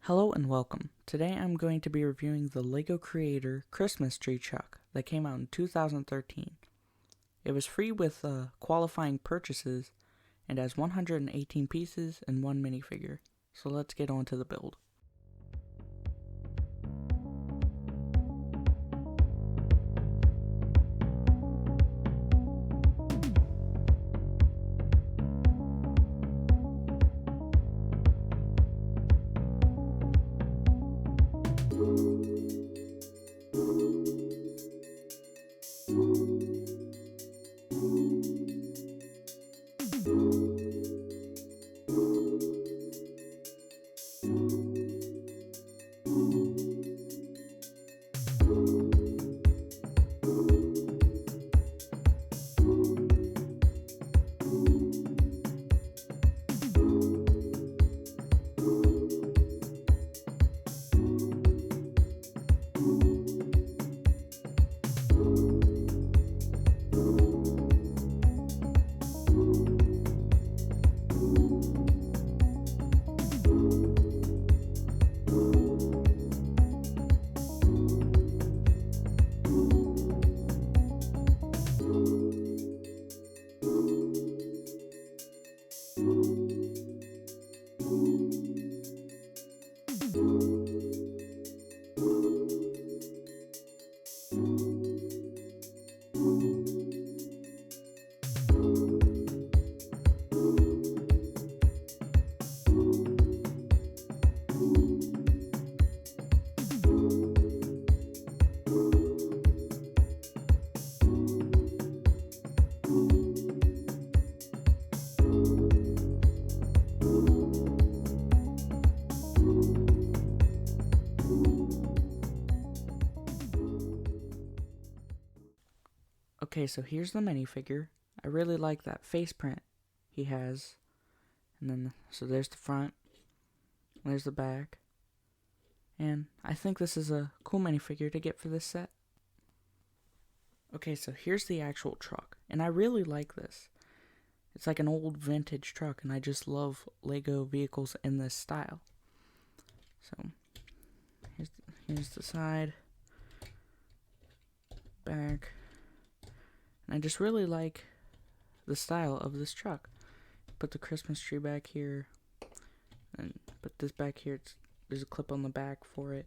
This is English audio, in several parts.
Hello and welcome. Today I'm going to be reviewing the LEGO Creator Christmas Tree Chuck that came out in 2013. It was free with qualifying purchases and has 118 pieces and one minifigure. So let's get on to the build. Okay, so here's the minifigure. I really like that face print he has. And then, so there's the front, there's the back. And I think this is a cool minifigure to get for this set. Okay, so here's the actual truck. And I really like this. It's like an old vintage truck, and I just love LEGO vehicles in this style. So, here's the side, back. And I just really like the style of this truck. Put the Christmas tree back here, and put this back here. There's a clip on the back for it,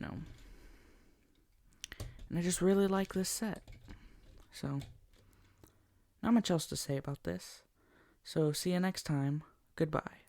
and I just really like this set. So, not much else to say about this. So, see you next time. Goodbye.